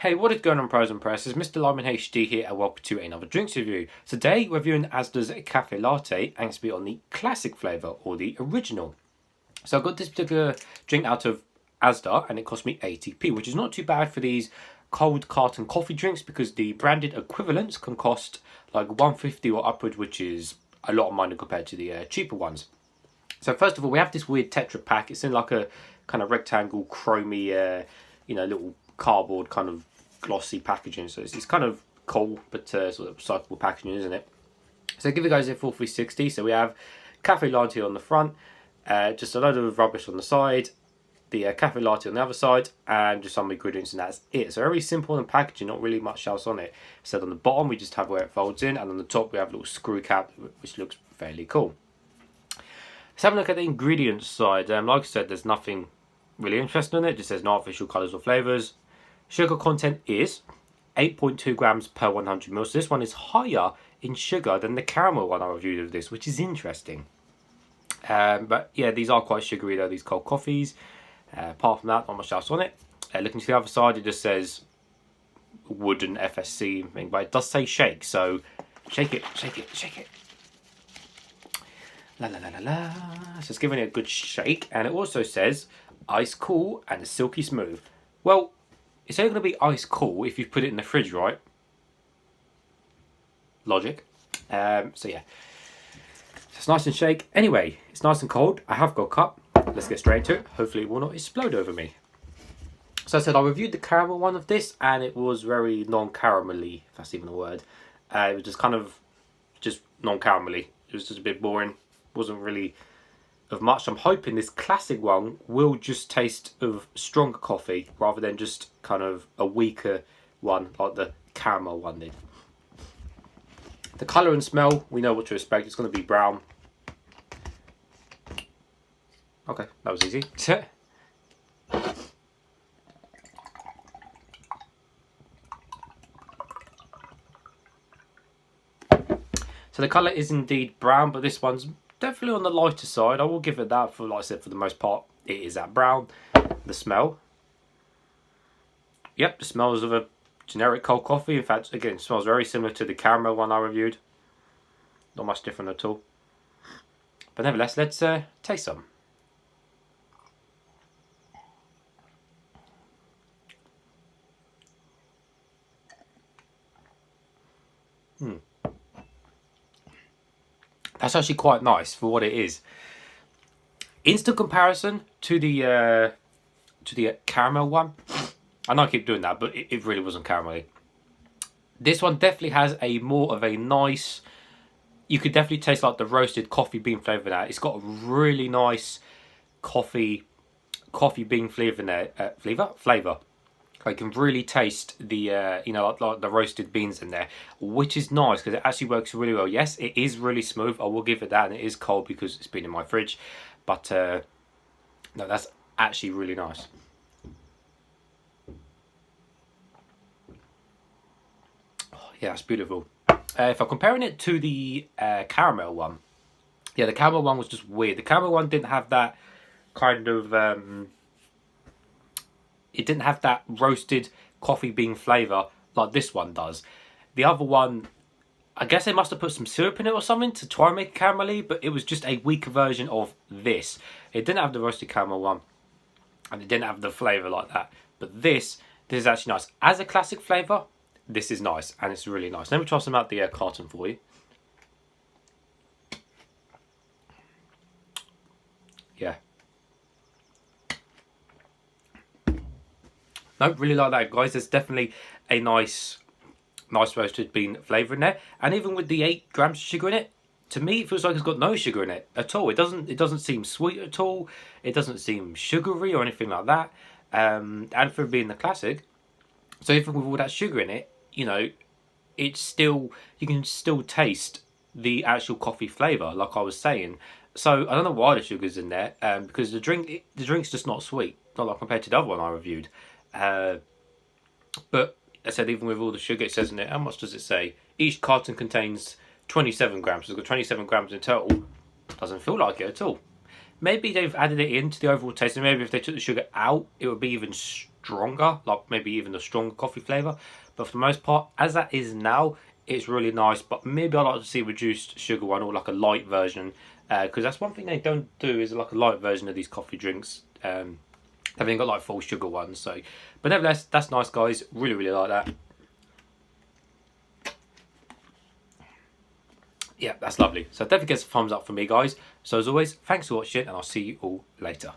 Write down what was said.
Hey, what is going on, pros and press? It's Mr. Lyman HD here, and welcome to another drinks review. Today, we're reviewing ASDA's Caffe Latte, and it's be on the classic flavour or the original. So I got this particular drink out of ASDA, and it cost me 80p, which is not too bad for these cold carton coffee drinks because the branded equivalents can cost like 150 or upwards, which is a lot of money compared to the cheaper ones. So first of all, we have this weird Tetra pack. It's in like a kind of rectangle, chromy, little cardboard kind of glossy packaging, so it's kind of cool, but sort of recyclable packaging, isn't it? So I'll give you guys a full 360. So we have Caffe Latte on the front, just a load of rubbish on the side, the Caffe Latte on the other side, and just some ingredients, and that's it. So very simple in packaging, not really much else on it. So on the bottom we just have where it folds in, and on the top we have a little screw cap, which looks fairly cool. Let's have a look at the ingredients side. Like I said, there's nothing really interesting in it. It just says no artificial colours or flavours. Sugar content is 8.2 grams per 100 ml. So this one is higher in sugar than the caramel one I reviewed of this, which is interesting. But yeah, these are quite sugary though, these cold coffees. Apart from that, not much else on it. Looking to the other side, it just says wooden FSC thing, but it does say shake. So shake it, shake it, shake it. La la la la la. So it's giving it a good shake, and it also says ice cool and silky smooth. Well, it's only going to be ice cool if you put it in the fridge, right? Logic. So yeah, it's nice and shake. Anyway, it's nice and cold. I have got a cup. Let's get straight into it. Hopefully it will not explode over me. So I said I reviewed the caramel one of this, and it was very non-caramelly, if that's even a word. It was just kind of just non-caramelly. It was just a bit boring. Wasn't really of much. I'm hoping this classic one will just taste of stronger coffee rather than just kind of a weaker one like the caramel one did. The colour and smell, we know what to expect. It's going to be brown. Okay, that was easy. So the colour is indeed brown, but this one's definitely on the lighter side. I will give it that. For like I said, for the most part it is that brown. The smell, yep, the smells of a generic cold coffee. In fact, again, it smells very similar to the caramel one I reviewed. Not much different at all, but nevertheless, let's taste some. That's actually quite nice for what it is. Instant comparison to the caramel one. I know I keep doing that, but it really wasn't caramelly. This one definitely has a more of a nice. You could definitely taste like the roasted coffee bean flavour in that. It's got a really nice coffee bean flavour in there. Flavour. I can really taste the like the roasted beans in there, which is nice because it actually works really well. Yes, it is really smooth. I will give it that, and it is cold because it's been in my fridge. But no, that's actually really nice. Oh, yeah, it's beautiful. If I'm comparing it to the caramel one, yeah, the caramel one was just weird. The caramel one didn't have that kind of. It didn't have that roasted coffee bean flavour like this one does. The other one, I guess they must have put some syrup in it or something to try and make it caramelly, but it was just a weaker version of this. It didn't have the roasted caramel one, and it didn't have the flavour like that. But this is actually nice. As a classic flavour, this is nice, and it's really nice. Let me try some out the carton for you. Yeah. No, really like that, guys. There's definitely a nice roasted bean flavour in there, and even with the 8 grams of sugar in it, to me it feels like it's got no sugar in it at all. It doesn't seem sweet at all. It doesn't seem sugary or anything like that. And for being the classic, so even with all that sugar in it, it's still, you can still taste the actual coffee flavour, like I was saying. So I don't know why the sugar's in there, because the drink's just not sweet, not like compared to the other one I reviewed. But I said, even with all the sugar, it says in it, how much does it say? Each carton contains 27 grams. So it's got 27 grams in total. Doesn't feel like it at all. Maybe they've added it into the overall taste, and maybe if they took the sugar out, it would be even stronger, like maybe even a stronger coffee flavour. But for the most part, as that is now, it's really nice. But maybe I'd like to see a reduced sugar one, or like a light version, because that's one thing they don't do, is like a light version of these coffee drinks. They've only got like full sugar ones. So, but nevertheless, that's nice, guys. Really like that. Yeah, that's lovely. So definitely gets a thumbs up for me, guys. So as always, thanks for watching, and I'll see you all later.